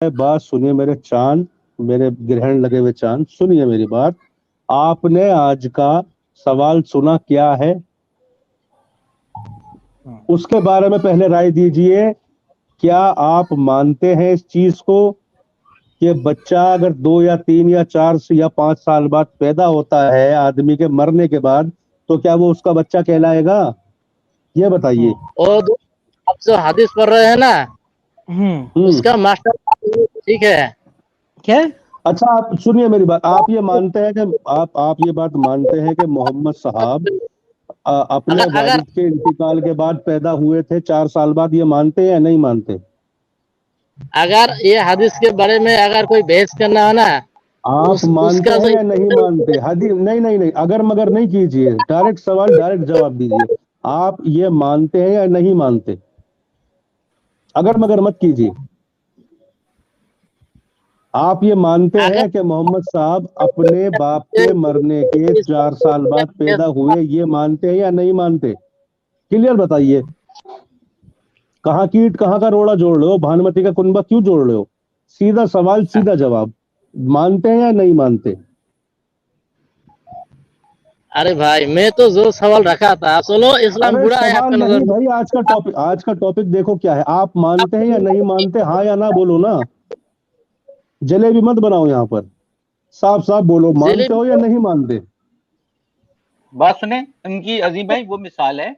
बात सुनिए मेरे चांद, मेरे ग्रहण लगे हुए चांद, सुनिए मेरी बात। आपने आज का सवाल सुना क्या है, उसके बारे में पहले राय दीजिए। क्या आप मानते हैं इस चीज को कि बच्चा अगर 2 या 3 या 4 या 5 साल बाद पैदा होता है आदमी के मरने के बाद, तो क्या वो उसका बच्चा कहलाएगा? ये बताइए। और आप जो हदीस पढ़ रहे हैं ना, उसका मास्टर ठीक है क्या? अच्छा, आप सुनिए मेरी बात। आप ये मानते हैं कि आप ये बात मानते हैं कि मोहम्मद साहब अपने वालिद के इंतकाल के बाद पैदा हुए थे 4 साल बाद? ये मानते हैं या नहीं मानते? अगर ये हदीस के बारे में अगर कोई बहस करना हो ना, आप मानते हैं या नहीं मानते? हदीस नहीं नहीं नहीं, अगर मगर नहीं कीजिए, डायरेक्ट सवाल डायरेक्ट जवाब दीजिए। आप ये मानते हैं या नहीं मानते? अगर मगर मत कीजिए। आप ये मानते हैं कि मोहम्मद साहब अपने बाप के मरने के 4 साल बाद पैदा हुए? ये मानते हैं या नहीं मानते? क्लियर बताइए। कहाँ कीट कहाँ का रोड़ा जोड़ रहे हो, भानुमति का कुनबा क्यों जोड़ रहे हो? सीधा सवाल सीधा जवाब। मानते हैं या नहीं मानते? अरे भाई, मैं तो जो सवाल रखा था, चलो इस्लाम बुरा है आपका नहीं नजर भाई, आज का टॉपिक देखो क्या है। आप मानते हैं या नहीं मानते? हाँ या ना बोलो ना, जलेबी मत बनाओ यहाँ पर, साफ साफ बोलो, मानते हो या नहीं मानते? बात सुने इनकी अजीम भाई, वो मिसाल है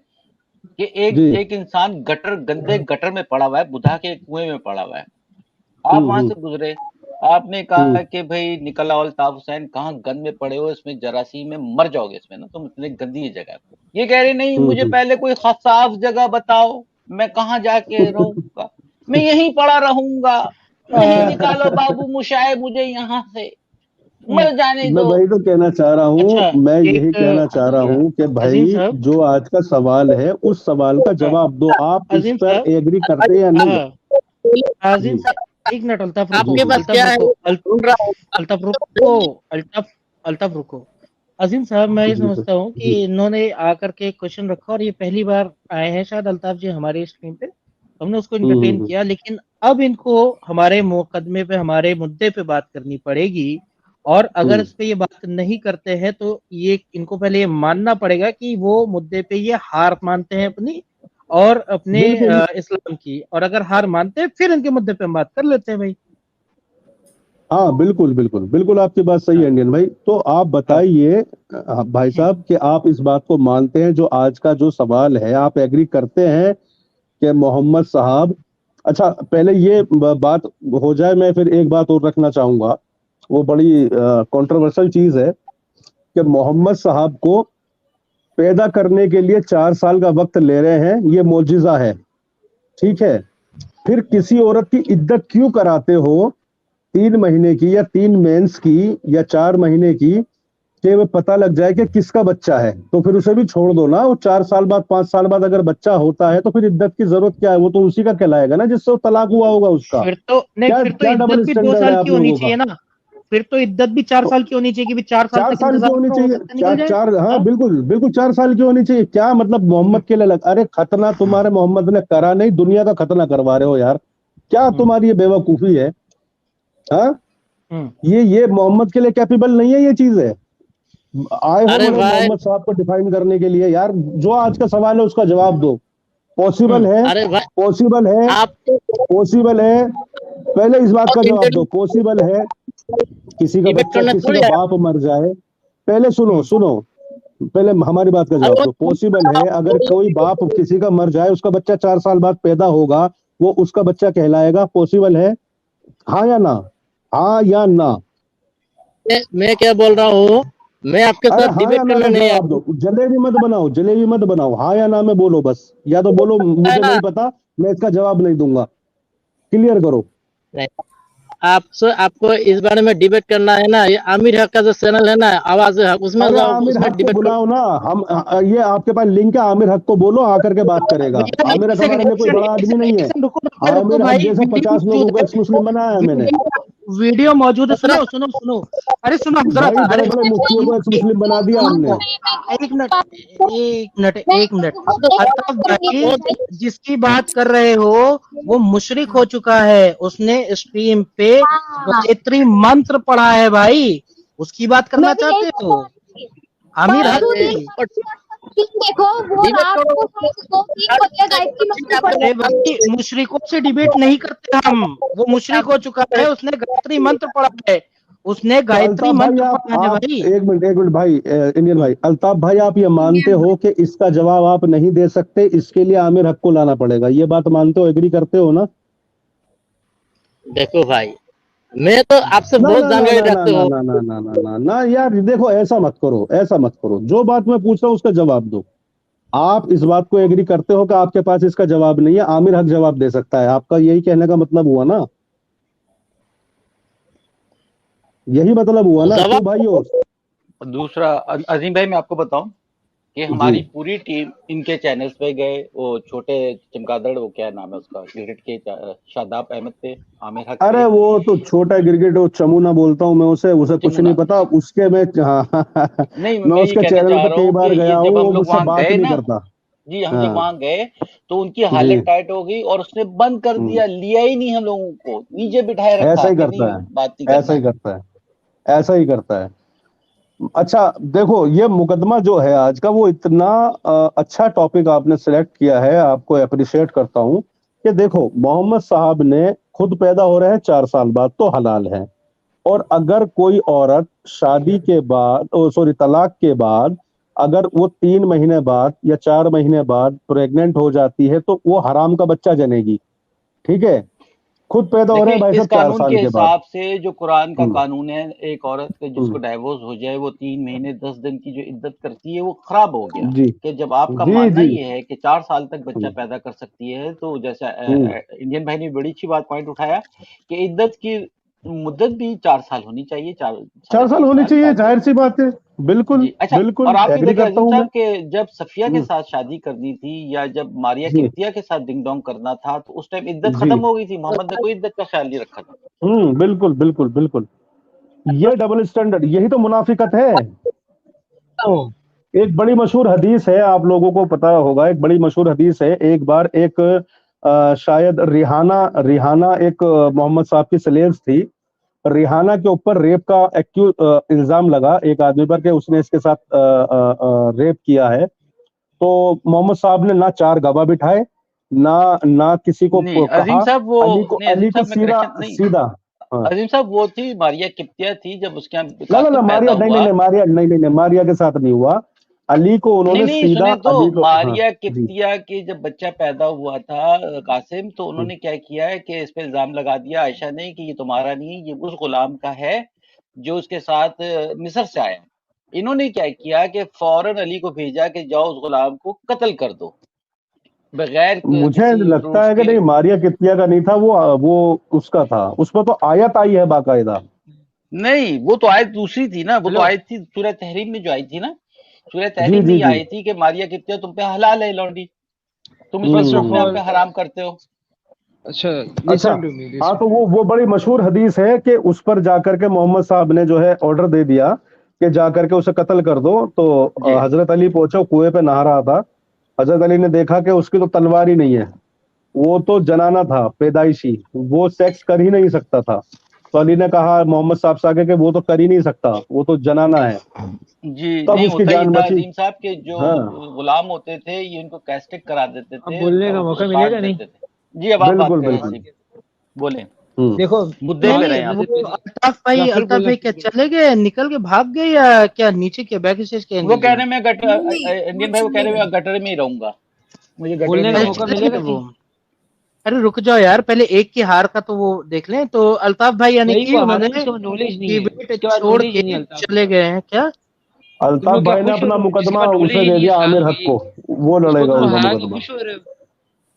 कि एक इंसान गंदे गटर में पड़ा हुआ है, बुधा के कुएं में पड़ा हुआ है। आप वहां से गुजरे, आपने कहा कि भाई निकला अल्ताफ हुसैन, कहाँ गंद में पड़े हो, इसमें जरासीम में मर जाओगे, इसमें ना तुम इतनी गंदी जगह। ये कह रहे नहीं, मुझे पहले कोई साफ जगह बताओ, मैं कहाँ जाके रहूंगा, मैं यहीं पड़ा रहूंगा, नहीं निकालो बाबू मुशाए मुझे यहाँ से, मर जाने दो। मैं वही तो कहना चाह रहा हूँ। अच्छा, मैं यही कहना चाह रहा हूँ कि भाई जो आज का सवाल है उस सवाल का जवाब दो। आप इस पर एग्री करते हैं या नहीं? एक मिनट अल्ताफ रुको। अजीम साहब, मैं ये समझता हूँ कि इन्होंने आकर के क्वेश्चन रखा और ये पहली बार आए हैं शायद अल्ताफ जी हमारे स्क्रीन पे, हमने उसको इंटरटेन किया, लेकिन अब इनको हमारे मुकदमे पे, हमारे मुद्दे पे बात करनी पड़ेगी। और अगर इस पे ये बात नहीं करते हैं तो ये इनको पहले ये मानना पड़ेगा कि वो मुद्दे पे ये हार मानते हैं अपनी और अपने इस्लाम की, और अगर हार मानते हैं फिर इनके मुद्दे पे हम बात कर लेते हैं भाई। हाँ बिल्कुल बिल्कुल बिल्कुल, आपकी बात सही है इंडियन भाई। तो आप बताइए भाई साहब कि आप इस बात को मानते हैं, जो आज का जो सवाल है, आप एग्री करते हैं कि मोहम्मद साहब? अच्छा, पहले ये बात हो जाए, मैं फिर एक बात और रखना चाहूंगा। वो बड़ी कंट्रोवर्शियल चीज है कि मोहम्मद साहब को पैदा करने के लिए 4 साल का वक्त ले रहे हैं, ये मौजिजा है, ठीक है। फिर किसी औरत की इद्दत क्यों कराते हो 3 महीने की या 3 मेंस की या 4 महीने की, कि वो पता लग जाए कि किसका बच्चा है? तो फिर उसे भी छोड़ दो ना। वो 4 साल बाद 5 साल बाद अगर बच्चा होता है तो फिर इद्दत की जरूरत क्या है? वो तो उसी का कहलाएगा ना जिससे वो तलाक हुआ होगा उसका। फिर तो नहीं, फिर तो इद्दत भी 2 साल की होनी चाहिए ना। फिर तो इद्दत भी 4 साल की होनी चाहिए कि 4 साल तक इंतजार होनी चाहिए। 4 हाँ बिल्कुल बिल्कुल 4 साल की होनी चाहिए। क्या मतलब मोहम्मद के लिए अरे खतना तुम्हारे मोहम्मद ने करा नहीं, दुनिया का खतना करवा रहे हो यार। क्या तुम्हारी ये बेवकूफी है? हाँ, ये मोहम्मद के लिए कैपेबल नहीं है, ये चीज है। आए हो मोहम्मद साहब को डिफाइन करने के लिए यार। जो आज का सवाल है उसका जवाब दो। पॉसिबल है? पॉसिबल है? पॉसिबल है? पहले इस बात का जवाब दो। पॉसिबल है किसी का बच्चा किसी का बाप मर जाए? पहले सुनो, पहले हमारी बात का जवाब दो। पॉसिबल है अगर कोई बाप किसी का मर जाए, उसका बच्चा 4 साल बाद पैदा होगा, वो उसका बच्चा कहलाएगा? पॉसिबल है? हाँ या ना? हाँ या ना? मैं क्या बोल रहा हूँ, मैं आपके साथ डिबेट करना नहीं है। जलेबी मत बनाओ, जलेबी मत बनाओ। हाँ या ना में बोलो बस, या तो बोलो मुझे नहीं पता, मैं इसका जवाब नहीं दूंगा। क्लियर करो। आपको इस बारे में डिबेट करना है ना, ये आमिर हक का जो चैनल है ना, आवाज हक, उसमें आमिर हक को बुलाओ ना। हम ये आपके पास लिंक है, आमिर हक को बोलो, आकर के बात करेगा। आमिर हक हमारे लिए कोई बड़ा आदमी नहीं है। आमिर हक जैसे 50 लोगों को एक्स मुस्लिम बनाया है मैंने। वीडियो मौजूद है, सुनो सुनो सुनो, अरे सुनो जरा, अरे मुफ्तियों को मुस्लिम बना दिया हमने। एक मिनट एक मिनट, अल्ताफ भाई जिसकी बात कर रहे हो वो मुशरिक हो चुका है, उसने स्ट्रीम पे गायत्री मंत्र पढ़ा है भाई, उसकी बात करना चाहते हो? आमिर देखो वो रात को 2-3 बजे गायत्री मंत्र पढ़े। भाई मुशरिकों से डिबेट नहीं करते हम, वो मुशरिक हो चुका है, उसने गायत्री मंत्र पढ़ा है, उसने गायत्री मंत्र पढ़ा है भाई। एक मिनट भाई, इंडियन भाई, अल्ताफ भाई आप ये मानते हो कि इसका जवाब आप नहीं दे सकते, इसके लिए आमिर हक को लाना पड़ेगा, ये बात मानते हो, एग्री करते हो ना? देखो भाई मैं तो आपसे बहुत जानकारी रखता हूँ। ना यार देखो, ऐसा मत करो, जो बात मैं पूछ रहा हूँ उसका जवाब दो। आप इस बात को एग्री करते हो कि आपके पास इसका जवाब नहीं है, आमिर हक जवाब दे सकता है, आपका यही कहने का मतलब हुआ ना? यही मतलब हुआ ना क्यों भाई? हो दूसरा अजीम भाई मैं आपको बताऊं कि हमारी पूरी टीम इनके चैनल्स पे गए, वो छोटे चमगादड़, वो क्या नाम है उसका, क्रिकेट के शादाब अहमद पे, आमिर हक पे। अरे वो तो छोटा क्रिकेट, वो चमूना बोलता हूँ मैं उसे कुछ नहीं पता उसके, मैं मैं उसके चैनल पे कई बार गया हूँ, वो मुझसे बात नहीं करता जी। हम जब वहां गए तो उनकी हालत टाइट हो गई और उसने बंद कर दिया, लिया ही नहीं हम लोगों को, नीचे बिठाए रखा। ऐसा ही करता है, ऐसा ही करता है। अच्छा देखो, ये मुकदमा जो है आज का, वो इतना अच्छा टॉपिक आपने सिलेक्ट किया है, आपको अप्रिशिएट करता हूं कि देखो मोहम्मद साहब ने खुद पैदा हो रहे हैं 4 साल बाद तो हलाल है, और अगर कोई औरत शादी के बाद तलाक के बाद अगर वो 3 महीने बाद या 4 महीने बाद प्रेग्नेंट हो जाती है तो वो हराम का बच्चा जनेगी, ठीक है? खुद पैदा हो रहे हैं भाई साहब 4 साल के बाद। हिसाब से जो कुरान का कानून है, एक औरत के जिसको डाइवोर्स हो जाए वो 3 महीने 10 दिन की जो इद्दत करती है वो खराब हो गया। कि जब आपका मानना ये है कि 4 साल तक बच्चा पैदा कर सकती है, तो जैसा इंडियन भाई ने बड़ी अच्छी बात पॉइंट उठाया कि इद्दत की मुद्दत भी 4 साल होनी चाहिए, 4 साल होनी चाहिए, जाहिर सी बात है, बिल्कुल। अच्छा, बिल्कुल, और आपने एग्री देखा करता हूं साहब कि जब सफिया के साथ शादी करनी थी या जब मारिया किप्तिया के साथ डिंग डोंग करना था, तो उस टाइम इद्दत खत्म हो गई थी, मोहम्मद ने कोई इद्दत का ख्याल नहीं रखा था। बिल्कुल बिल्कुल बिल्कुल, ये डबल स्टैंडर्ड, यही तो मुनाफिकत है। एक बड़ी मशहूर हदीस है, आप लोगों को पता होगा, एक बड़ी मशहूर हदीस है। एक बार एक शायद रिहाना एक मोहम्मद साहब की स्लेव्स थी, रिहाना के ऊपर रेप का इल्जाम लगा एक आदमी पर कि उसने इसके साथ रेप किया है। तो मोहम्मद साहब ने ना 4 गवाह बिठाए, ना किसी को कहा, अजीम साहब वो अली को सीधा अजीम साहब वो थी मारिया किप्तिया थी, जब उसके ना मारिया मारिया के साथ नहीं हुआ, अली को उन्होंने सीधा मारिया किप्तिया के जब बच्चा पैदा हुआ था कासिम, तो उन्होंने क्या किया है कि इस पे इल्जाम लगा दिया आयशा ने कि ये तुम्हारा नहीं, ये उस गुलाम का है जो उसके साथ मिस्र से आया। इन्होंने क्या किया कि फौरन अली को भेजा कि जाओ उस गुलाम को कत्ल कर दो, बगैर मुझे लगता है कि नहीं, मारिया किप्तिया का नहीं था वो उसका था, उसमें तो आयत आई है बाकायदा। नहीं, वो तो आयत दूसरी थी ना, वो तो आयत थी सूरह तहरीम में जो आई थी ना, सूरह तहरीम में आई थी कि मारिया किप्तिया तुम पे हलाल है लौंडी, तुम इस पर पे हराम करते हो। अच्छा, हाँ, तो वो बड़ी मशहूर हदीस है कि उस पर जाकर के मोहम्मद साहब ने जो है ऑर्डर दे दिया कि जाकर के उसे कत्ल कर दो। तो हजरत अली पहुंचे, कुएं पे नहा रहा था, हजरत अली ने देखा कि उसकी तो तलवार ही नहीं है, वो तो जनाना था पैदाइशी, वो सेक्स कर ही नहीं सकता था। तो अली ने कहा मोहम्मद साहब से आगे कि वो तो कर ही नहीं सकता, वो तो जनाना है जी। तब उसकी जान बची। अजीम साहब के जो गुलाम होते थे ये इनको कैस्टिक करा देते थे, बोलने का मौका मिलेगा नहीं जी। अब आप बात करें, बोले। देखो मुद्दे पे रहे अल्ताफ भाई क्या चले गए, निकल के भाग गए या क्या, नीचे के बैक स्टेज के? वो कह रहे मैं इंडियन भाई वो कह रहे मैं गटर में ही रहूंगा, मुझे बोलने का मौका मिलेगा वो। अरे रुक जाओ यार, पहले एक की हार का तो वो देख लें। तो अल्ताफ भाई यानी कि उन्होंने डिबेट छोड़ के चले गए हैं क्या? अल्ताफ भाई ने अपना मुकदमा उसे दे दिया आमिर हक को, वो लड़ेगा उनका मुकदमा।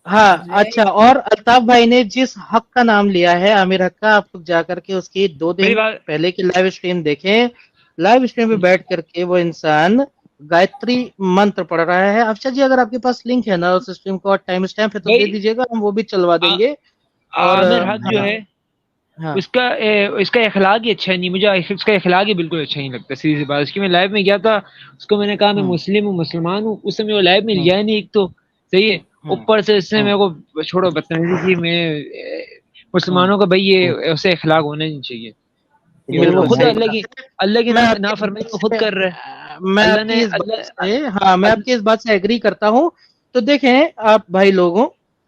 हाँ अच्छा, और अल्ताफ भाई ने जिस हक का नाम लिया है आमिर हक का, आप जाकर के उसकी 2 दिन पहले की लाइव स्ट्रीम देखें। लाइव स्ट्रीम पे बैठ करके वो इंसान गायत्री मंत्र पढ़ रहा है। अफशा जी अगर आपके पास लिंक है ना उस स्ट्रीम को और टाइम स्टैम्प है तो दे दीजिएगा, हम वो भी चलवा देंगे। और आमिर हक जो है हाँ। इसका अखलाक ही अच्छा नहीं, मुझे इसका अखलाक ही बिल्कुल अच्छा नहीं लगता, सीधी सी बात। उसकी मैं लाइव में गया था, उसको मैंने कहा मैं मुस्लिम हूँ, मुसलमान हूँ, उस समय वो लाइव में लिया नहीं, एक तो सही है, ऊपर से इसने मेरे को छोड़ो बदतमीजी की, मैं मुसलमानों का भाई ये उसे अखलाक होना नहीं चाहिए, वो खुद अल्लाह की नाफरमानी को खुद कर रहा है। मैं आपकी इस बात से एग्री करता हूँ। तो देखें आप भाई लोगों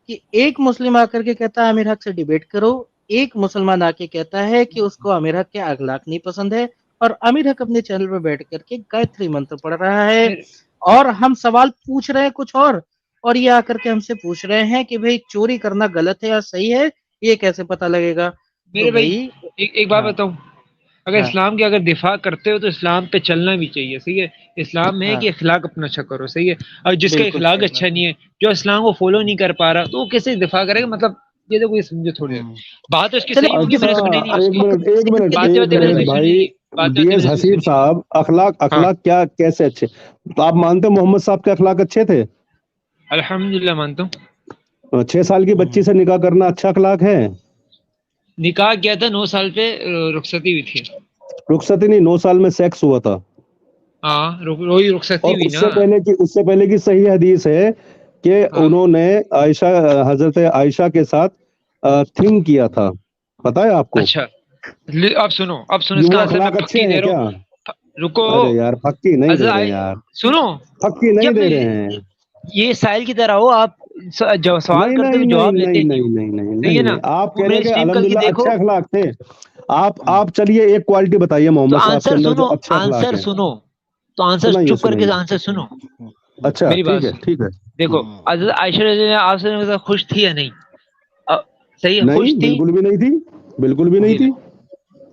कि एक मुस्लिम आकर के कहता है आमिर हक से डिबेट करो, एक मुसलमान आके कहता है कि उसको आमिर हक के अखलाक नहीं पसंद है, और आमिर हक अपने चैनल पर बैठ करके गायत्री मंत्र पढ़ रहा है, और हम सवाल पूछ रहे हैं कुछ और ये आकर के हमसे पूछ रहे हैं कि भाई चोरी करना गलत है या सही है, ये कैसे पता लगेगा? मेरे भाई एक बात बताऊं, अगर इस्लाम की अगर दिफा करते हो तो इस्लाम पे चलना भी चाहिए, सही है। इस्लाम में है कि अखलाक अपना अच्छा करो, सही है। और जिसका अखलाक अच्छा नहीं है, जो इस्लाम को फॉलो नहीं कर पा रहा, तो वो कैसे दिफा करेगा? मतलब ये तो कोई समझे थोड़ी बात है उसकी सही होगी, मैंने सुनी नहीं। एक मिनट भाई डीएस हसीब साहब, अखलाक क्या कैसे अच्छे? तो आप मानते हो मोहम्मद साहब के अखलाक अच्छे थे? अल्हम्दुलिल्लाह मानता हूँ। 6 साल की बच्ची से निकाह करना अच्छा अखलाक है? निकाह किया था 9 साल पे, रुखसती हुई थी। रुखसती नहीं, 9 साल में सेक्स हुआ था। हाँ, वही रुखसती हुई ना। उससे पहले की सही हदीस है कि उन्होंने हजरत आयशा के साथ थिंक किया था, पता है आपको? अच्छा, अब सुनो इसका आंसर मैं पक्की दे रहा हूँ। रुको, अरे यार पक्की नहीं दे रहे यार, सुनो, पक्की नहीं दे रहे हैं। ये साहिल की तरह हो आप, जो सवाल करते हो जवाब लेते हैं। नहीं, आप कह रहे हैं अल्हम्दुलिल्लाह अच्छे अखलाक थे। आप चलिए एक क्वालिटी बताइए मोहम्मद साहब के अंदर जो अच्छा अखलाक है। आंसर सुनो, तो आंसर चुप करके आंसर सुनो। अच्छा ठीक है। देखो, आयशा रज़ी आपसे खुश थी या नहीं? सही है, खुश थी? बिल्कुल भी नहीं थी।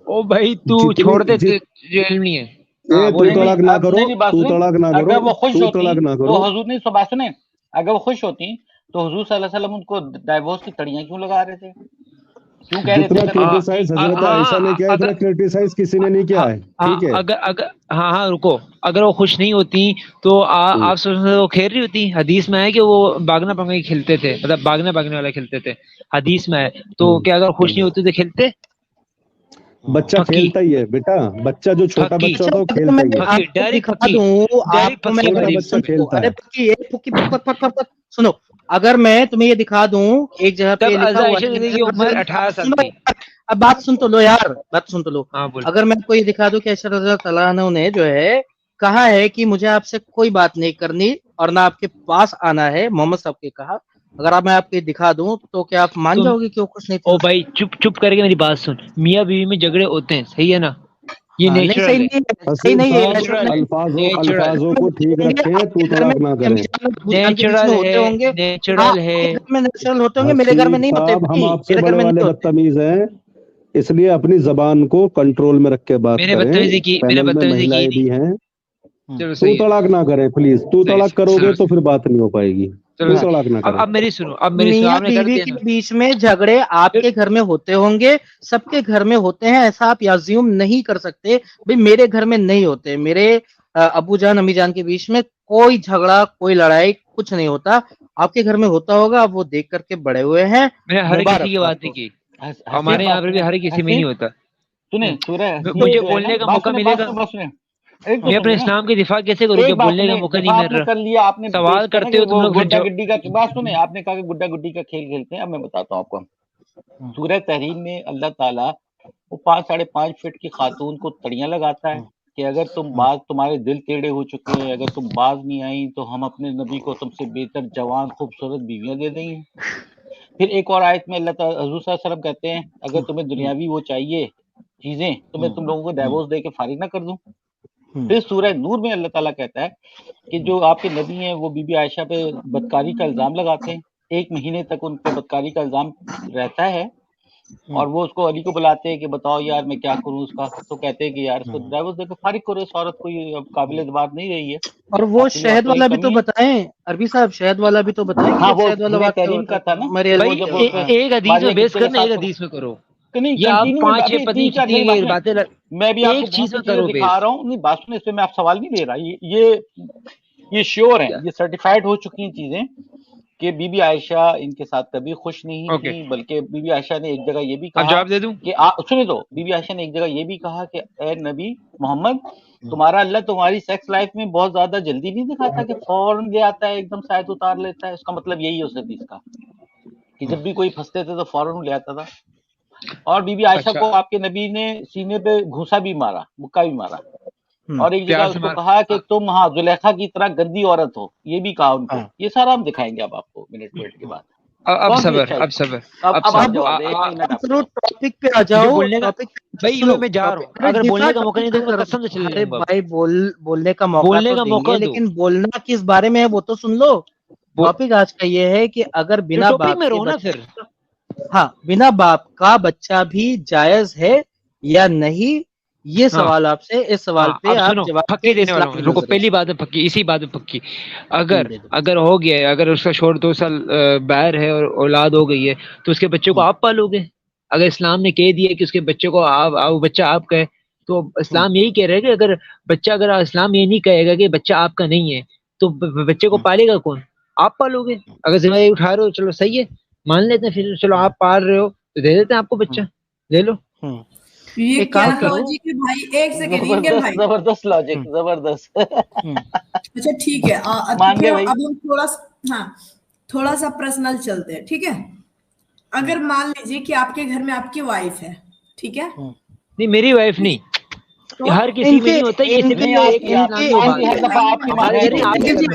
ओ भाई तू छोड़ दे, जेल नहीं है। तू तलाक ना करो। अगर वो खुश होती तो हुजूर ने बात सुने, अगर वो खुश होती तो हुजूर सल्लल्लाहु अलैहि वसल्लम उनको डाइवोर्स की तड़ियां क्यों लगा रहे थे? क्यों कह रहे थे? क्रिटिसाइज हजरत आयशा ने किया, इतना क्रिटिसाइज किसी ने नहीं किया है, ठीक है। अगर रुको, अगर वो खुश नहीं होती तो आप सोचते वो खेल रही होती? हदीस में है कि वो भागना भागना खेलते थे, मतलब भागने वाला खेलते थे, हदीस में है। तो क्या अगर खुश नहीं होती तो खेलते? बच्चा खेलता ही है बेटा, बच्चा जो छोटा बच्चा होता है वो खेलता ही है। सुनो, अगर मैं तुम्हें ये दिखा दूं एक जगह पे लिखा हुआ है उम्र 18 साल की। अब बात सुन तो लो यार, बात सुन तो लो। अगर मैं आपको ये दिखा दूं कि आयशा रज़ियल्लाहु अन्हा ने जो है कहा है कि मुझे आपसे कोई बात नहीं करनी और ना आपके पास आना है, मोहम्मद साहब के कहा, अगर मैं आपको दिखा दूं तो क्या आप मान जाओगे कि वो कुछ नहीं? ओ भाई चुप करके मेरी बात सुन। मियां बीवी में झगड़े होते हैं, सही है ना? ये नेचुरल है, सही नहीं है। अल्फाजों को ठीक रखें, तू तलाक ना करें। नेचुरल होते होंगे, नेचुरल होते होंगे, मेरे घर में नहीं होते। हम आपसे बड़े वाले बदतमीज हैं, इसलिए अपनी जबान को कंट्रोल में रख के बात करें। मेरे बदतमीजी भी हैं, तू तलाक ना करें प्लीज। तू तलाक करोगे तो फिर बात नहीं हो पाएगी। अब मेरी सुनो, मियां बीवी के बीच में झगड़े आपके घर में होते होंगे, सबके घर में होते हैं, ऐसा आप याज्यूम नहीं कर सकते भाई मेरे घर में नहीं होते। मेरे अबू जान अम्मी जान के बीच में कोई झगड़ा, कोई लड़ाई कुछ नहीं होता। आपके घर में होता होगा, आप वो देख करके बड़े हुए हैं। मैंने हर किसी की बात नहीं की, हमारे यहाँ पर भी हर किसी में नहीं होता। सुने, मुझे बोलने का मौका मिलेगा, मैं अपने इस्लाम की दिफा कैसे करूँ जब बोलने का मौका नहीं मिल रहा? कर लिया आपने, सवाल करते हो तुम लोग। गुड्डा गुड्डी का बात सुने, आपने कहा कि गुड्डा गुड्डी का खेल खेलते हैं। अब मैं बताता हूँ आपको, सूरह तहरीम में अल्लाह ताला वो 5-5.5 फीट की खातून को तड़ियां लगाता है कि अगर तुम्हारे दिल टेढ़े हो चुके हैं, अगर तुम बाज नहीं आई तो हम अपने नबी को तुमसे बेहतर जवान खूबसूरत बीवियां दे देंगे। फिर एक और आयत में अल्लाह ताला हुजूर सल्लल्लाहु अलैहि वसल्लम कहते हैं अगर तुम्हें दुनियावी वो चाहिए चीजें तो मैं तुम लोगों को डाइवोर्स दे के फारिग ना कर दूं। फिर सूरह नूर में अल्लाह ताला कहता है कि जो आपके नबी हैं वो बीबी आयशा पे बदकारी का इल्जाम लगाते हैं, 1 महीने तक उन पे बदकारी का इल्जाम रहता है और वो उसको अली को बुलाते हैं कि बताओ यार मैं क्या करूं उसका। तो कहते हैं कि यार इसको डाइवोर्स देकर फारिग करो, इस औरत को ये अब काबिल एतबार नहीं रही है। और वो शहद वाला भी तो बताएं, अरबी साहब शहद वाला भी तो बताएं। हाँ, वो तहरीम का था ना। एक हदीस में बेस करना, एक हदीस में करो। नहीं, आप 5-6 पति बातें मैं भी आपको चीज दिखा रहा हूँ। नहीं बात सुने, इसमें मैं आप सवाल नहीं दे रहा, ये श्योर है, ये सर्टिफाइड हो चुकी हैं चीजें कि बीबी आयशा इनके साथ कभी खुश नहीं थी, बल्कि बीबी आयशा ने एक जगह ये भी कहा, जवाब दे दूं कि सुनिए तो, बीबी आयशा ने एक जगह ये भी कहा कि ए नबी मोहम्मद, तुम्हारा अल्लाह तुम्हारी सेक्स लाइफ में बहुत ज्यादा जल्दी नहीं दिखाता कि फौरन ले आता है, एकदम शायद उतार लेता है। उसका मतलब यही है उस हदीस का, कि जब भी कोई फंसते थे तो फौरन ले आता था। और बीबी आयशा को आपके नबी ने सीने पे घूसा भी मारा, मुक्का भी मारा, और एक जगह उसको कहा कि तुम जुलेखा की तरह गंदी औरत हो, ये भी कहा उनको। ये सारा हम दिखाएंगे अब आपको मिनट के बाद। अब सबर टॉपिक पे आ जाओ। भाई मैं जा रहा हूँ, अगर बोलने का मौका नहीं दूंगा कसम से चले जाऊंगा। भाई बोलने का मौका लेकिन बोलना किस बारे में है वो तो सुन लो। टॉपिक आज का ये है कि अगर बिना बाप में रहो ना फिर, हाँ, बिना बाप का बच्चा भी जायज है या नहीं, ये सवाल आपसे, इस सवाल पे आप जवाब पक्की देने वाला हूँ। रुको, पहली बात है पक्की, इसी बात में पक्की। अगर हो गया है, अगर उसका शोहर 2 साल बाहर है और औलाद हो गई है, तो उसके बच्चे को आप पालोगे। अगर इस्लाम ने कह दिया कि उसके बच्चे को बच्चा आपका है, तो इस्लाम यही कह रहा है कि अगर इस्लाम ये नहीं कहेगा कि बच्चा आपका नहीं है, तो बच्चे को पालेगा कौन? आप पालोगे। अगर जिम्मेदारी उठा रहे हो, चलो सही है, मान लेते हैं फिर, चलो आप पाल रहे हो तो दे देते हैं आपको बच्चा, ले लो। ये क्या लॉजिक है भाई? एक सेकंड, इंडियन भाई, जबरदस्त लॉजिक, जबरदस्त। अच्छा ठीक है, अब हम थोड़ा सा पर्सनल चलते हैं, ठीक है? अगर मान लीजिए कि आपके घर में आपकी वाइफ है, ठीक है? नहीं, मेरी वाइफ नहीं, हर किसी में नहीं होता ये।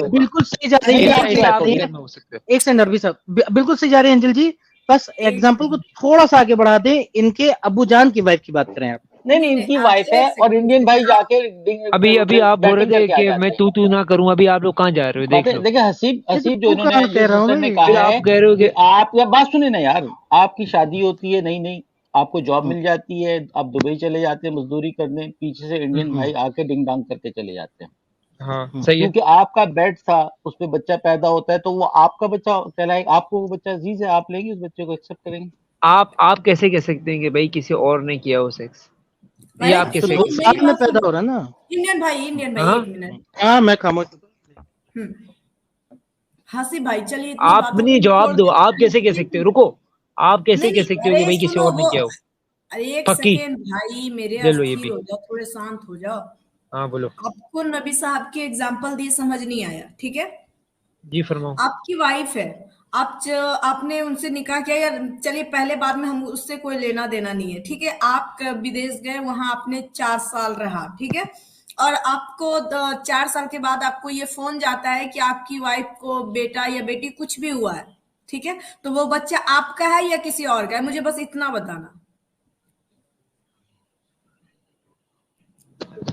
बिल्कुल सही जा रही है, एक सेकंड नरवी साहब, बिल्कुल सही जा रहे हैं अंजल जी। बस एग्जाम्पल को थोड़ा सा आगे बढ़ा दें, इनके अब्बू जान की वाइफ की बात करें आप। नहीं, इनकी वाइफ है, और इंडियन भाई जाके अभी आप बोल रहे थे कि मैं तू ना करूं, अभी आप लोग कहाँ जा रहे हो? देखिए हसीब जो इन्होंने कहा है, आप कह रहे हो कि आप या बात सुने ना यार, आपकी शादी होती है, नहीं आपको जॉब मिल जाती है, आप दुबई चले जाते हैं मजदूरी करने, पीछे से इंडियन भाई आके डिंग डांग करके चले जाते हैं। हाँ, सही है। क्योंकि आपका बेड था, उस पे बच्चा पैदा होता है, तो वो आपका बच्चा कहलाएगा, आपको वो बच्चा अजीज है, आप लेंगे उस बच्चे को, एक्सेप्ट करेंगे? आप कैसे कह सकते हैं कि भाई किसी और ने किया वो सेक्स? ये आप कैसे साथ में पैदा हो रहा ना? इंडियन भाई एक मिनट, हाँ मैं खामोश। हंसी भाई, चलिए आप अपनी जवाब दो, आप कैसे कह सकते हो? रुको, आप कैसे कह सकते हो कि भाई किसी और ने किया हो? अरे एक सेकंड भाई, मेरे अस्थिर हो जाओ, थोड़े शांत हो जाओ। हाँ बोलो। आपको नबी साहब के एग्जांपल दिए, समझ नहीं आया, ठीक है जी, फरमाओ। आपकी वाइफ है, आपने उनसे निकाह किया, या चलिए पहले बाद में हम उससे कोई लेना देना नहीं है, ठीक है? आप विदेश गए, वहां आपने 4 साल रहा, ठीक है? और आपको 4 साल के बाद आपको ये फोन जाता है कि आपकी वाइफ को बेटा या बेटी कुछ भी हुआ है, ठीक है? तो वो बच्चा आपका है या किसी और का है? मुझे बस इतना बताना।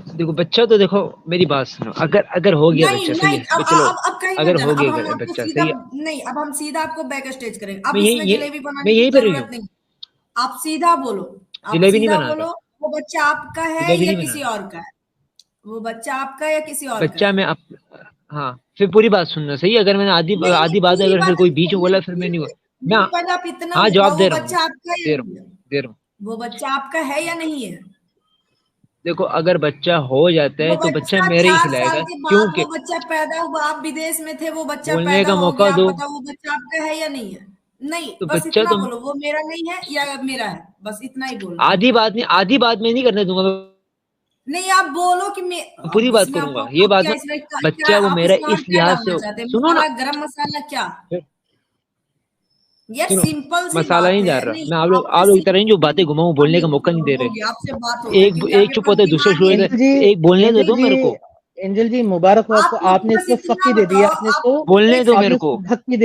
देखो बच्चा तो, देखो मेरी बात सुनो, अगर हो गया बच्चा, सही है, अगर हो गया बच्चा, सही है, नहीं, अब हम सीधा आपको बैक स्टेज करेंगे। अब इसमें जलेबी बनाने की जरूरत नहीं, आप सीधा बोलो, जलेबी नहीं बना, वो बच्चा आपका है या किसी और का है? वो बच्चा आपका या किसी और बच्चा में आप, हाँ फिर पूरी बात सुनना, सही है? अगर मैंने आधी बात अगर फिर कोई बीच में बोला, फिर मैं नहीं हुआ। हाँ जवाब दे रहा हूँ, वो बच्चा आपका है या नहीं है? देखो अगर बच्चा हो जाता है तो बच्चा मेरे ही खिलाएगा, क्योंकि वो बच्चा पैदा हुआ, आप विदेश में थे, वो बच्चा बोलने का मौका दो, वो बच्चा आपका है या नहीं है? नहीं, तो बस बच्चा इतना बोलो, वो मेरा नहीं है या मेरा है, बस इतना ही बोलो। आधी बात में नहीं करने दूंगा, नहीं आप बोलो कि मैं पूरी बात करूंगा। ये बात बच्चा वो मेरा इस लिहाज से, सुनो ना, गरम मसाला क्या यार, सिंपल मसाला नहीं डाल रहा मैं। आप लोग तरह जो बातें घुमाऊं, बोलने का मौका नहीं दे रहे। एक चुप होता है, दूसरे शुरू, एक बोलने दो मेरे को। एंजल जी मुबारक हो आपको, आपने इसको फक्की दे दी, आपने इसको बोलने दो मेरे को, फक्की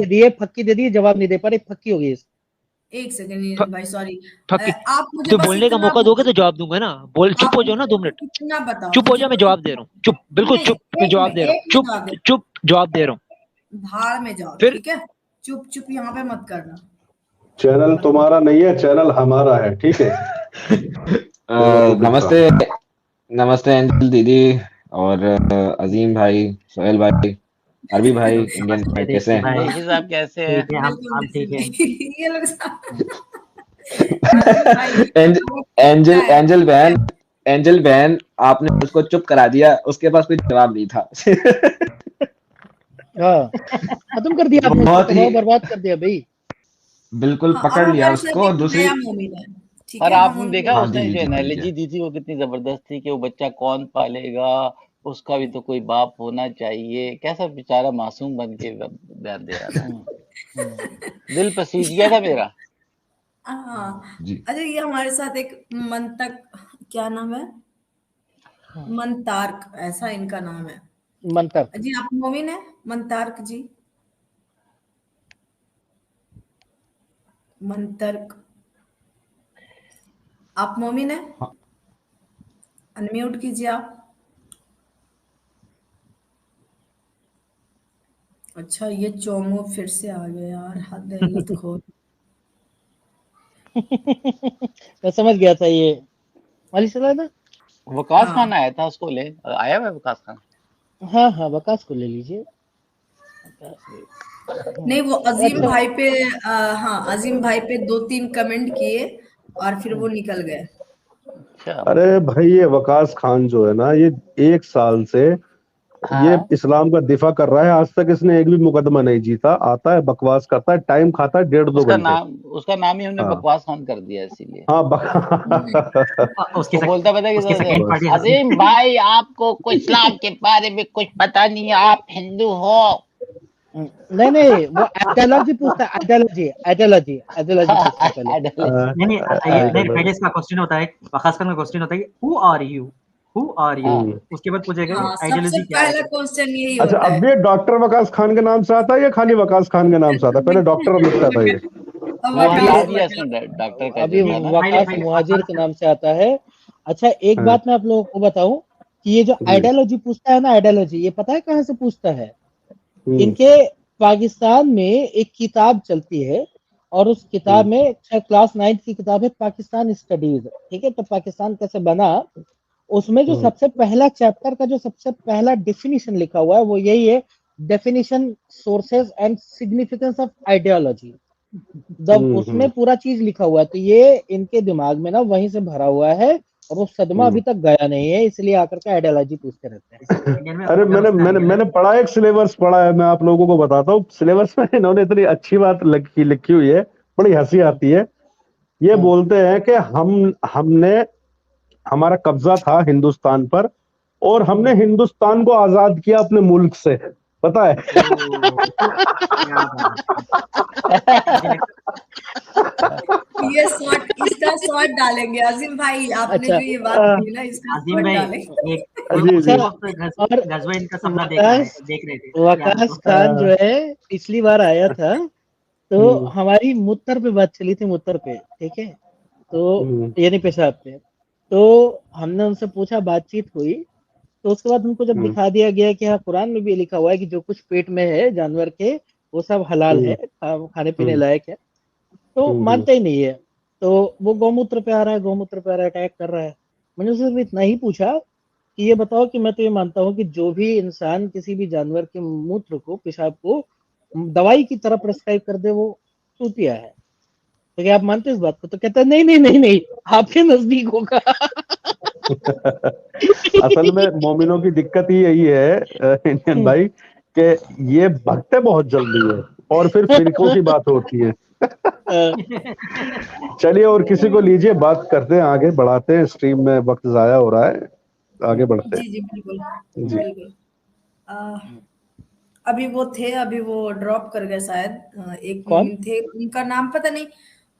दे दी, जवाब नहीं दे पा रहे, फक्की हो गई। एक सेकंड भाई, सॉरी, आप मुझे तो बोलने का मौका दोगे तो जवाब दूंगा ना। बोल, चुप हो जाओ ना 2 मिनट, चुप हो जाओ, मैं जवाब दे रहा हूँ, चुप, बिल्कुल चुप, मैं जवाब दे रहा हूँ, चुप जवाब दे रहा हूँ। भाड़ में जाओ, ठीक है? चुप यहाँ पे मत करना। चैनल तुम्हारा नहीं है, चैनल हमारा है, ठीक है? नमस्ते एंजल दीदी और अजीम भाई, सोहेल भाई, अरबी भाई, इंडियन भाई, कैसे हैं? साहब कैसे हैं? हम ठीक हैं। एंजल बहन आपने उसको चुप करा दिया, उसके पास कोई जवाब नहीं था। हाँ खत्म कर दिया आपने, बहुत ही बर्बाद कर दिया भाई। बिल्कुल हाँ, और पकड़ लिया हमारे साथ उसको। एक दूसरी नया मोमिन है, ठीक और है, हम आपने उनको देखा हाँ उसने दीजिए जो दीजिए एनालॉजी दीजिए। दी थी वो कितनी जबरदस्त थी कि वो बच्चा कौन पालेगा, उसका भी तो कोई बाप होना चाहिए। कैसा बेचारा मासूम बन के बयान दे रहा था, दिल पसीज गया था मेरा। हाँ। जी अच्छा, ये हमारे साथ एक मंतक, क्या नाम है, मंतार्क, ऐसा इनका नाम है मंतर। जी। आप मोमिन है मंतार्क जी? मंतर्क, आप मोमिन है? हाँ। अनम्यूट कीजिए आप। अच्छा, ये चोमो फिर से आ गया यार, हद है लत खो। मैं समझ गया था ये वाली चला था। वकास हाँ खान आया था, उसको ले आया हुआ है वकास खान। हाँ हाँ वकास को ले लीजिए। नहीं, वो अजीम अच्छा भाई पे हाँ, अजीम भाई पे 2-3 कमेंट किए और फिर वो निकल गए। अच्छा। अरे भाई ये वकास खान जो है ना, ये 1 साल से ये हाँ, इस्लाम का दिफा कर रहा है। आज तक इसने एक भी मुकदमा नहीं जीता। आता है, बकवास करता है, टाइम खाता है 1.5-2 घंटे। उसका नाम ही हमने हाँ बकवास खान कर दिया इसीलिए। हाँ उसकी वो बोलता पता है उसकी किस सेकंड पार्टी हंसी। अजीम भाई आपको कोई इस्लाम के बारे में कुछ पता नहीं है, आप हिंदू हो। नहीं नहीं, वो आइडियोलॉजी पूछता है, आइडियोलॉजी आइडियोलॉजी आइडियोलॉजी पूछता है पहले। नहीं नहीं नहीं, पहले इसका क्वेश्चन होता है, वकास खान का क्वेश्चन होता है who are you, who are you, उसके बाद पूछेगा हाँ, आइडियोलॉजी सबसे क्या है। पहला क्वेश्चन यही अच्छा, होता है। अब ये डॉक्टर वकास खान के नाम से आता है या खाली वकास खान के नाम से आता है? पहले डॉक्टर लिखता था ये। वो हटा वकास दिया उसने डॉक्टर का अभी जो था ना। वकास मुहाजिर के नाम से आता है। अच्छा एक हाँ, बात मैं आप लोगों को बताऊं कि ये जो जी। आइडियोलॉजी पूछता है ना, आइडियोलॉजी ये पता है कहाँ से पूछता है? हम्म, इनके पाकिस्तान में एक किताब चलती है और उस किताब में क्लास 9 की किताब है, पाकिस्तान स्टडीज, ठीक है। तो पाकिस्तान कैसे बना, उसमें जो सबसे पहला चैप्टर का जो सबसे पहला डेफिनेशन लिखा हुआ है वो यही है, definition sources and significance of ideology. जब उसमें पूरा चीज लिखा हुआ है तो ये इनके दिमाग में ना वहीं से भरा हुआ है और वो सदमा अभी तक गया नहीं है, इसलिए आकर के आइडियोलॉजी पूछते रहते हैं। इंडियन में अरे मैंने मैंने मैंने पढ़ा, एक सिलेबस पढ़ा है, मैं आप लोगों को बताता हूँ। सिलेबस में इन्होंने इतनी अच्छी बात लिखी लिखी हुई है, बड़ी हंसी आती है। ये बोलते हैं कि हमने हमारा कब्जा था हिंदुस्तान पर और हमने हिंदुस्तान को आजाद किया अपने मुल्क से, पता है? क्या ये शॉर्ट, इसका शॉर्ट डालेंगे अजीम भाई, आपने अच्छा जो ये बात की ना, इसका अजीम शॉर्ट भाई, डालेंगे। जी जी। और गजवा इनका सपना देख रहे थे याद वकास हो। खान जो है पिछली बार आया था तो हमारी मुत्तर पे बात चली थी, मुत्तर पे, ठीक है। तो यानी पेशाब पे, तो हमने उनसे पूछा, बातचीत हुई, तो उसके बाद उनको जब दिखा दिया गया कि हाँ कुरान में भी लिखा हुआ है कि जो कुछ पेट में है जानवर के वो सब हलाल है, खाने पीने लायक है, तो मानते ही नहीं है। तो वो गौमूत्र पे आ रहा है, गौमूत्र पे आ रहा है, अटैक कर रहा है। मैंने उससे सिर्फ इतना ही पूछा कि ये बताओ कि मैं तो ये मानता हूँ कि जो भी इंसान किसी भी जानवर के मूत्र को, पेशाब को दवाई की तरह प्रेस्क्राइब कर दे वो चूतिया है। तो क्या आप मानते हैं इस बात को? तो कहता है नहीं नहीं नहीं नहीं, आपके नजदीक होगा। असल में मोमिनों की दिक्कत ही यही है इंडियन भाई, कि ये भगते बहुत जल्दी है और फिर फिरकों की बात होती है। चलिए, और किसी को लीजिए, बात करते हैं, आगे बढ़ाते हैं, स्ट्रीम में वक्त जाया हो रहा है, आगे बढ़ते जी हैं। जी बिल्कुल जी। बिल्कुल। अभी वो थे, अभी वो ड्रॉप कर गए शायद। एक कौन? मोमिन थे, उनका नाम पता नहीं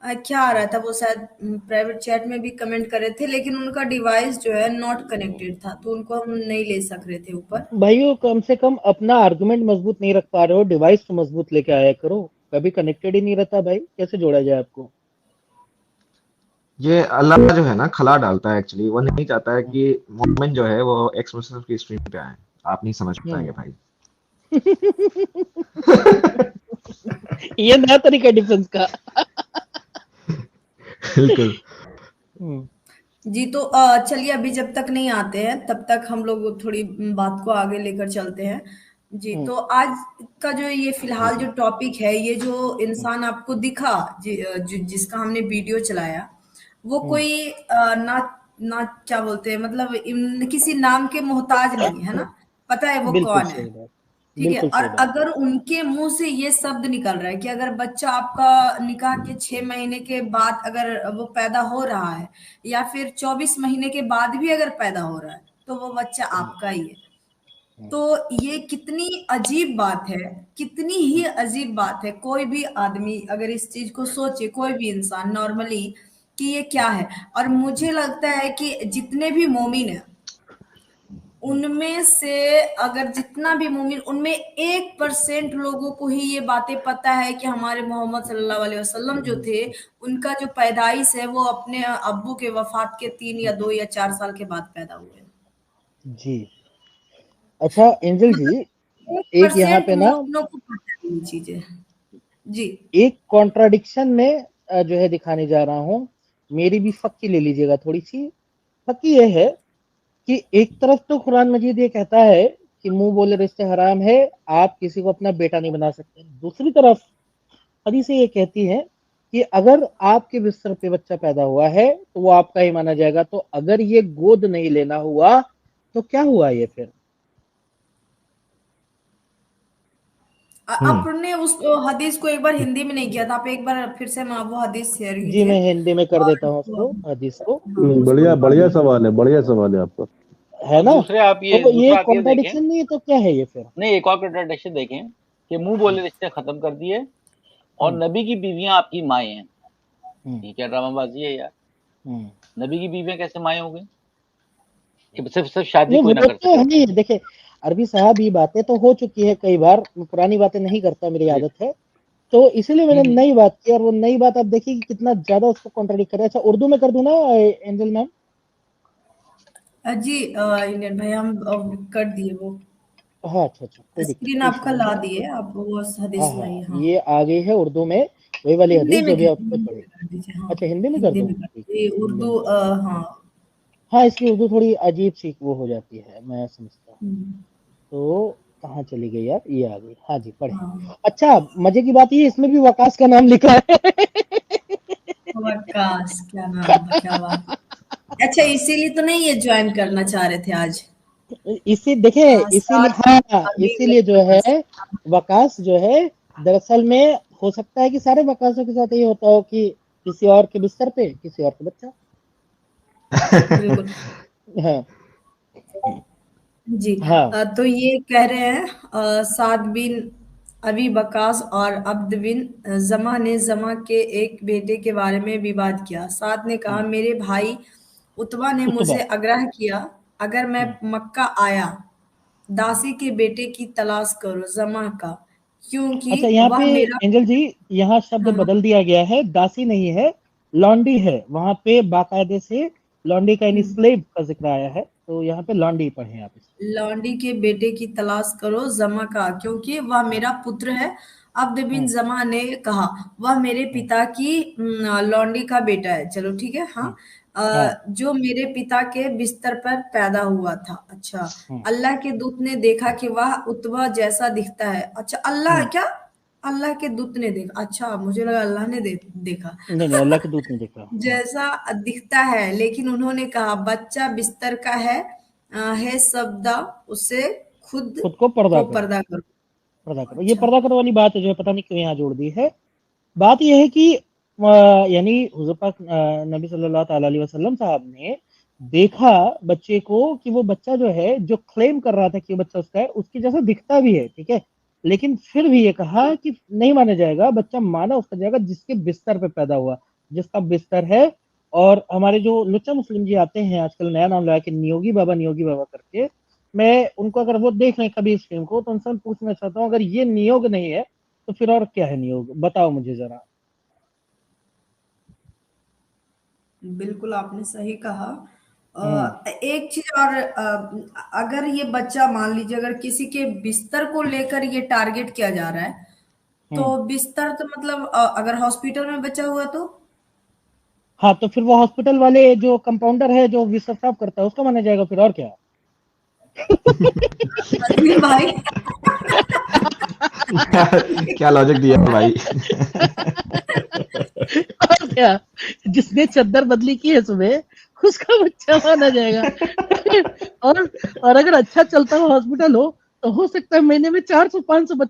क्या आ रहा था, वो शायद प्राइवेट चैट में भी कमेंट कर रहे थे, लेकिन उनका डिवाइस जो है नॉट कनेक्टेड था, तो उनको हम नहीं ले सक रहे थे ऊपर। भाइयों कम से कम अपना आर्गुमेंट मजबूत नहीं रख पा रहे हो, डिवाइस तो मजबूत लेके आया करो। कभी कनेक्टेड ही नहीं रहता भाई, कैसे जोड़ा जाए आपको? ये अल्लाह जो है ना खला डालता है एक्चुअली, वो नहीं चाहता है कि मोमेंट जो है वो एक्स मुस्लिम की स्ट्रीम पे आए। आप नहीं समझ पाएंगे भाई। ये नया तरीका डिफेंस का। बिल्कुल। जी, तो चलिए, अभी जब तक नहीं आते हैं तब तक हम लोग थोड़ी बात को आगे लेकर चलते हैं। जी, तो आज का जो ये फिलहाल जो टॉपिक है, ये जो इंसान आपको दिखा, जिसका हमने वीडियो चलाया, वो कोई ना ना क्या बोलते हैं, मतलब किसी नाम के मोहताज नहीं है ना, पता है वो बिल्कुल कौन है। सही बात। ठीक है। और अगर उनके मुंह से ये शब्द निकल रहा है कि अगर बच्चा आपका निकाह के 6 महीने के बाद अगर वो पैदा हो रहा है या फिर 24 महीने के बाद भी अगर पैदा हो रहा है तो वो बच्चा आपका ही है। तो ये कितनी अजीब बात है, कितनी ही अजीब बात है। कोई भी आदमी अगर इस चीज को सोचे, कोई भी इंसान नॉर्मली, कि ये क्या है। और मुझे लगता है कि जितने भी मोमिन है उनमें से अगर जितना भी मोमिन, उनमें 1% लोगों को ही ये बातें पता है कि हमारे मोहम्मद सल्लल्लाहु अलैहि वसल्लम जो थे उनका जो पैदाइश है वो अपने अब्बू के वफात के 3 या 2 या 4 साल के बाद पैदा हुए। जी अच्छा एंजल जी, एक यहाँ पे ना चीजें जी एक कॉन्ट्राडिक्शन में जो है दिखाने जा रहा हूँ। मेरी भी फक्की ले लीजिएगा थोड़ी सी। फक्की ये है कि एक तरफ तो कुरान मजीद ये कहता है कि मुंह बोले रिश्ते हराम है, आप किसी को अपना बेटा नहीं बना सकते। दूसरी तरफ हदीसें ये कहती है कि अगर आपके बिस्तर पे बच्चा पैदा हुआ है तो वो आपका ही माना जाएगा। तो अगर ये गोद नहीं लेना हुआ तो क्या हुआ ये फिर? आपने उस हदीस को एक बार हिंदी में नहीं किया था, आप एक बार फिर से वो हदीस शेयर कीजिए। जी मैं हिंदी में कर देता हूँ उसको, हदीस को। बढ़िया बढ़िया सवाल है, बढ़िया सवाल है आपका, है ना। दूसरे आप ये तो ये कॉन्ट्राडिक्शन नहीं है तो क्या है ये फिर? नहीं, एक और कॉन्ट्राडिक्शन देखें कि मुंह बोले रिश्ते खत्म कर दिए और नबी की बीवियां आपकी माएँ हैं। ये क्या ड्रामाबाजी है यार। नबी की बीवियां कैसे माएँ हो गई कि सिर्फ शादी कोई ना कर सके? देखिए अरबी साहब ये बातें तो हो चुकी है कई बार, पुरानी बातें नहीं करता, मेरी आदत है, तो इसीलिए मैंने नई बात की। और वो नई बात आप देखिए कि कितना ज्यादा उसको कॉन्ट्राडिक्ट कर रहा है। अच्छा उर्दू में कर दूं ना एंजल मैम? जी इंडियन भाई हम कर दिए वो। हाँ अच्छा स्क्रीन आपका ला दिए, आप वो हदीस लाइए। हाँ ये आ गई है उर्दू में, वही वाली हदीस जो भी आपने पढ़ी। अच्छा हिंदी में कर दूं? उर्दू हाँ इसकी उर्दू थोड़ी अजीब सी वो हो जाती है, मैं समझता हूँ। तो कहाँ चली गई यार, ये आ गई। हाँ जी पढ़े। अच्छा मजे की बात ये इसमें भी वकास का नाम लिखा है। वकास क्या नाम है, क्या बात। अच्छा इसीलिए तो नहीं ये ज्वाइन करना चाह रहे थे आज? इसी देखे इसीलिए जो है वकास जो है, दरअसल में हो सकता है कि सारे वकासों के साथ ये होता हो कि किसी और के बिस्तर पे किसी और का बच्चा। हाँ जी हाँ। तो ये कह रहे हैं साद बिन अबी वकास और अब्द बिन जमा ने जमा के एक बेटे के बारे में विवाद किया। साद ने कहा मेरे भाई उतबा ने मुझसे आग्रह किया अगर मैं मक्का आया दासी के बेटे की तलाश करो जमा का, क्योंकि अच्छा यहाँ पे एंजल जी यहाँ शब्द बदल दिया गया है, दासी नहीं है लॉन्डी है। वहां पे बाकायदे से लॉन्डी का यानी स्लेव का जिक्र आया है, तो यहाँ पे लॉन्डी पढ़े आप। लॉन्डी के बेटे की तलाश करो जमा का, क्योंकि वह मेरा पुत्र है। अब्द बिन जमा ने कहा वह मेरे पिता की लॉन्डी का बेटा है। चलो ठीक है। हाँ जो मेरे पिता के बिस्तर पर पैदा हुआ था। अच्छा अल्लाह के दूत ने देखा कि वह उतबा जैसा दिखता है। अच्छा अल्लाह क्या, अल्लाह के दूत ने देखा? अच्छा मुझे लगा अल्लाह ने देखा। नहीं अल्लाह के दूत ने देखा जैसा दिखता है, लेकिन उन्होंने कहा बच्चा बिस्तर का है सबदा उसे खुद को पर्दा करो। ये पर्दा करो वाली बात है जो पता नहीं क्यों यहाँ जोड़ दी है। बात यह है कि यानी हुज़ूर पाक नबी सल्लल्लाहु अलैहि वसल्लम साहब ने देखा बच्चे को कि वो बच्चा जो है जो क्लेम कर रहा था कि बच्चा उसका है उसके जैसा दिखता भी है, ठीक है, लेकिन फिर भी ये कहा कि नहीं माना जाएगा, बच्चा माना उसका जाएगा जिसके बिस्तर पे पैदा हुआ, जिसका बिस्तर है। और हमारे जो लुच्चा मुस्लिम जी आते हैं आजकल नया नाम लगा के नियोगी बाबा करके, मैं उनको अगर वो देख रहे हैं कभी इस फिल्म को तो उनसे पूछना चाहता हूँ अगर ये नियोग नहीं है तो फिर और क्या है नियोग, बताओ मुझे जरा। बिल्कुल आपने सही कहा। एक चीज और, अगर ये बच्चा मान लीजिए अगर किसी के बिस्तर को लेकर ये टारगेट किया जा रहा है तो बिस्तर तो मतलब अगर हॉस्पिटल में बच्चा हुआ तो हाँ तो फिर वो हॉस्पिटल वाले जो कंपाउंडर है जो बिस्तर साफ करता है उसको माना जाएगा फिर और क्या। भाई क्या लॉजिक दिया भाई। और क्या, जिसने चद्दर बदली की है सुबह उसका बच्चा माना जाएगा। और अगर अच्छा चलता हुआ हॉस्पिटल हो तो हो सकता है महीने में 400-500 बच्चे